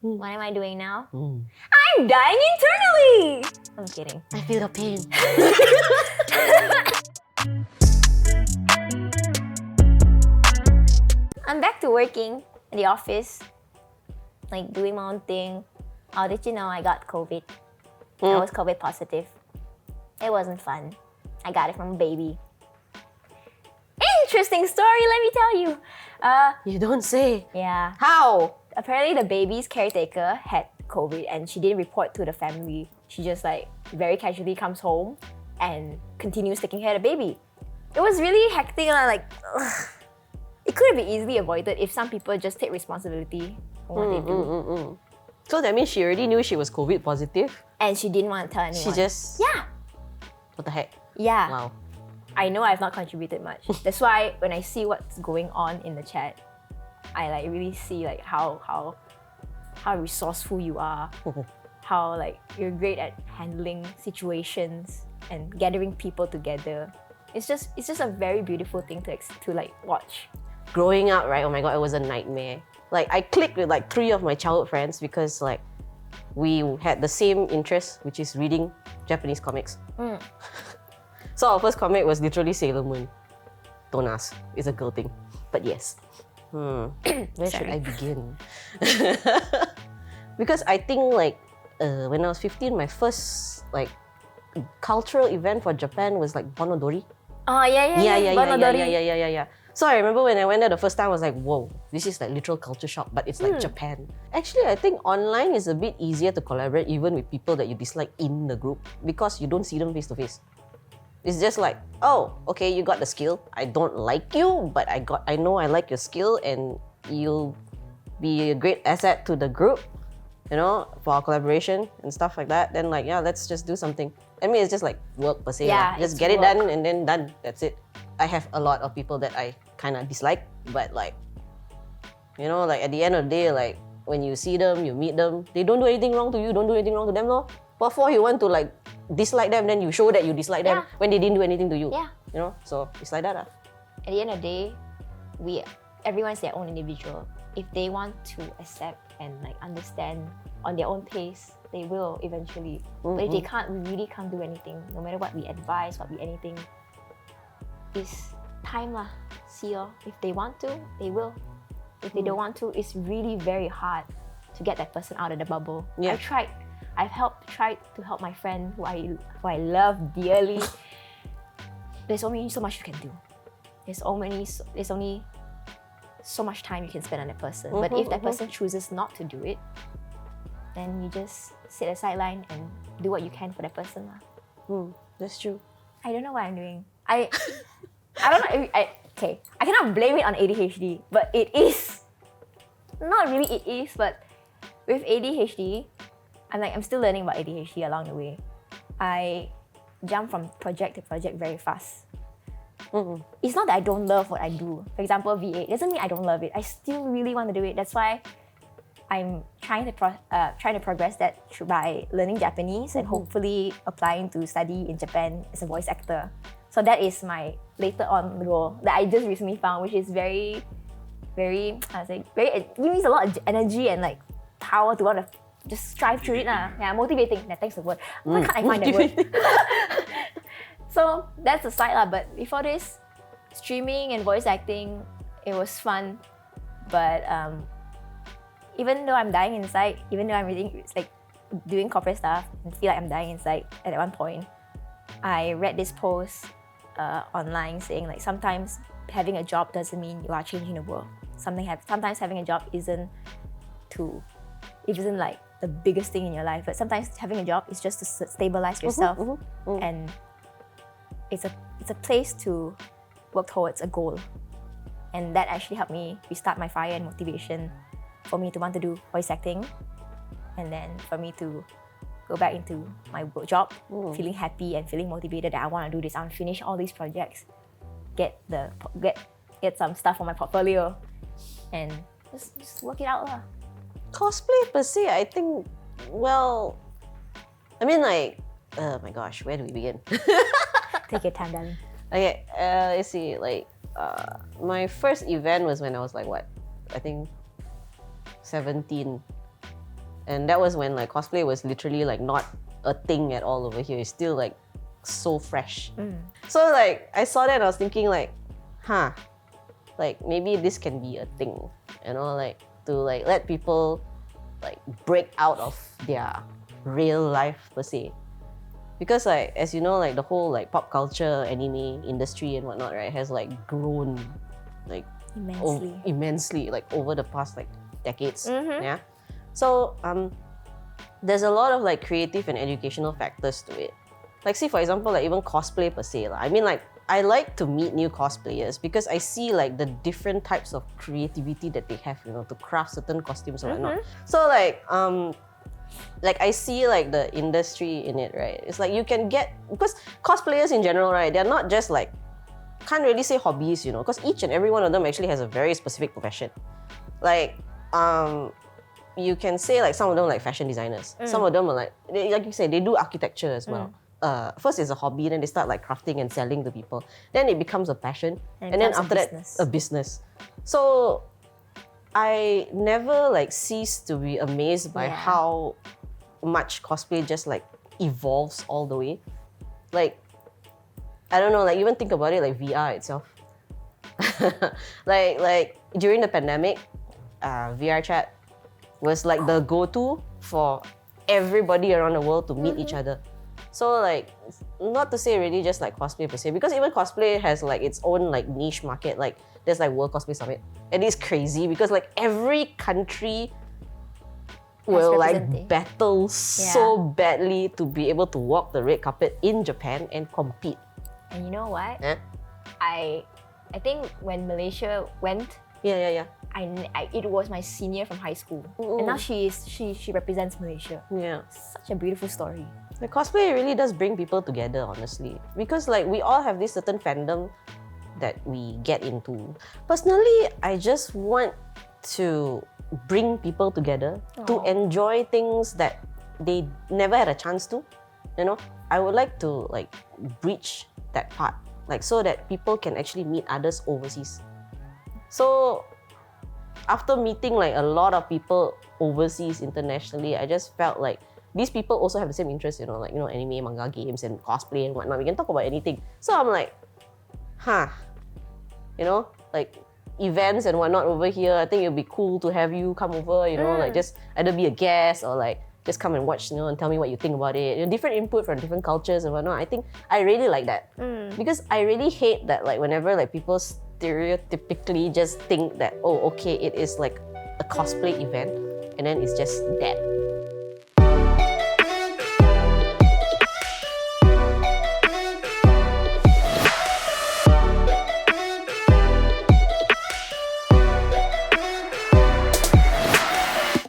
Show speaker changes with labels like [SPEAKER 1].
[SPEAKER 1] What am I doing now?
[SPEAKER 2] Mm.
[SPEAKER 1] I'm dying internally! I'm kidding.
[SPEAKER 2] I feel the pain.
[SPEAKER 1] I'm back to working in the office, like doing my own thing. Oh, did you know I got COVID? I was COVID positive. It wasn't fun. I got it from a baby. Interesting story, let me tell you.
[SPEAKER 2] You don't say.
[SPEAKER 1] Yeah.
[SPEAKER 2] How?
[SPEAKER 1] Apparently the baby's caretaker had COVID and she didn't report to the family. She just like very casually comes home and continues taking care of the baby. It was really hectic and ugh. It could have been easily avoided if some people just take responsibility for what they do.
[SPEAKER 2] So that means she already knew she was COVID positive?
[SPEAKER 1] And she didn't want to tell anyone.
[SPEAKER 2] She just...
[SPEAKER 1] Yeah.
[SPEAKER 2] What the heck?
[SPEAKER 1] Yeah.
[SPEAKER 2] Wow.
[SPEAKER 1] I know I've not contributed much. That's why when I see what's going on in the chat, I like really see like how resourceful you are, how like you're great at handling situations and gathering people together. It's just a very beautiful thing to like watch.
[SPEAKER 2] Growing up, right? Oh my god, it was a nightmare. Like I clicked with like 3 of my childhood friends because like we had the same interest, which is reading Japanese comics. So our first comic was literally Sailor Moon. Don't ask, it's a girl thing. But yes. Where should I begin? Because I think like when I was 15, my first like cultural event for Japan was like Bonodori.
[SPEAKER 1] Oh
[SPEAKER 2] Yeah. So I remember when I went there the first time, I was like, whoa, this is like literal culture shock, but it's like Japan. Actually, I think online is a bit easier to collaborate even with people that you dislike in the group because you don't see them face to face. It's just like, oh, okay, you got the skill. I don't like you, but I know I like your skill and you'll be a great asset to the group, you know, for our collaboration and stuff like that. Then like, yeah, let's just do something. I mean, it's just like work per se.
[SPEAKER 1] Yeah,
[SPEAKER 2] just
[SPEAKER 1] it's
[SPEAKER 2] get it
[SPEAKER 1] work.
[SPEAKER 2] done and then done. That's it. I have a lot of people that I kind of dislike, but like, you know, like at the end of the day, like when you see them, you meet them, they don't do anything wrong to you, don't do anything wrong to them, no? What for you want to like dislike them, then you show that you dislike them when they didn't do anything to you.
[SPEAKER 1] Yeah.
[SPEAKER 2] You know, so it's like that.
[SPEAKER 1] At the end of the day, everyone's their own individual. If they want to accept and like understand on their own pace, they will eventually. But if they can't, we really can't do anything. No matter what we advise, anything, is time lah. See oh. If they want to, they will. If they don't want to, it's really very hard to get that person out of the bubble.
[SPEAKER 2] Yeah.
[SPEAKER 1] I've tried to help my friend who I love dearly. There's only so much you can do. There's only so much time you can spend on that person. But if that person chooses not to do it, then you just sit at the sideline and do what you can for that person lah.
[SPEAKER 2] That's true.
[SPEAKER 1] I don't know what I'm doing. I don't know. I cannot blame it on ADHD, but it is. Not really it is, but with ADHD, I'm still learning about ADHD along the way. I jump from project to project very fast. It's not that I don't love what I do. For example, VA, it doesn't mean I don't love it. I still really want to do it. That's why I'm trying to progress that by learning Japanese and hopefully applying to study in Japan as a voice actor. So that is my later on goal that I just recently found, which is very, very, it gives me a lot of energy and like power to want to just strive through it. Yeah, motivating. Yeah, thanks for the word. Why can't I find that word? So that's the side lah. But before this, streaming and voice acting, it was fun. But even though I'm dying inside, even though I'm reading like doing corporate stuff and feel like I'm dying inside at one point, I read this post online saying like sometimes having a job doesn't mean you are changing the world. Sometimes having a job isn't like the biggest thing in your life, but sometimes having a job is just to stabilize yourself, and it's a place to work towards a goal, and that actually helped me restart my fire and motivation for me to want to do voice acting, and then for me to go back into my job, feeling happy and feeling motivated that I want to do this. I want to finish all these projects, get some stuff on my portfolio, and just work it out lah.
[SPEAKER 2] Cosplay per se, I think, well, I mean like, oh my gosh, where do we begin?
[SPEAKER 1] Take your time, darling.
[SPEAKER 2] Okay, let's see, like, my first event was when I was like, what? I think 17. And that was when like cosplay was literally like not a thing at all over here. It's still like so fresh. So like I saw that and I was thinking like, like maybe this can be a thing, you know, like to like let people like break out of their real life per se. Because like as you know, like the whole like pop culture, anime industry and whatnot, right, has like grown like immensely like over the past like decades. Yeah. So there's a lot of like creative and educational factors to it. Like say for example, like even cosplay per se. I mean like I like to meet new cosplayers because I see like the different types of creativity that they have, you know, to craft certain costumes or whatnot. So like I see like the industry in it, right? It's like you can get, because cosplayers in general, right, they're not just like, can't really say hobbies, you know, because each and every one of them actually has a very specific profession. Like you can say like some of them like fashion designers. Some of them are like you say, they do architecture as well. First it's a hobby, then they start like crafting and selling to people. Then it becomes a passion, and then after that, a business. So I never like cease to be amazed by how much cosplay just like evolves all the way. Like, I don't know, like even think about it, like VR itself. like during the pandemic, VR chat was like the go-to for everybody around the world to meet each other. So like, not to say really just like cosplay per se, because even cosplay has like its own like niche market. Like there's like World Cosplay Summit, and it's crazy because like every country will like battle so badly to be able to walk the red carpet in Japan and compete.
[SPEAKER 1] And you know what?
[SPEAKER 2] Yeah?
[SPEAKER 1] I think when Malaysia went, it was my senior from high school, and now she represents Malaysia.
[SPEAKER 2] Yeah,
[SPEAKER 1] such a beautiful story.
[SPEAKER 2] The cosplay really does bring people together, honestly, because like we all have this certain fandom that we get into. Personally, I just want to bring people together to enjoy things that they never had a chance to. You know, I would like to like breach that part, like so that people can actually meet others overseas. So after meeting like a lot of people overseas internationally, I just felt like these people also have the same interests, you know, like, you know, anime, manga, games, and cosplay and whatnot. We can talk about anything. So I'm like, you know, like events and whatnot over here. I think it'd be cool to have you come over, you know, like just either be a guest or like just come and watch, you know, and tell me what you think about it. You know, different input from different cultures and whatnot. I think I really like that because I really hate that like whenever like people stereotypically just think that, oh, okay, it is like a cosplay event and then it's just that.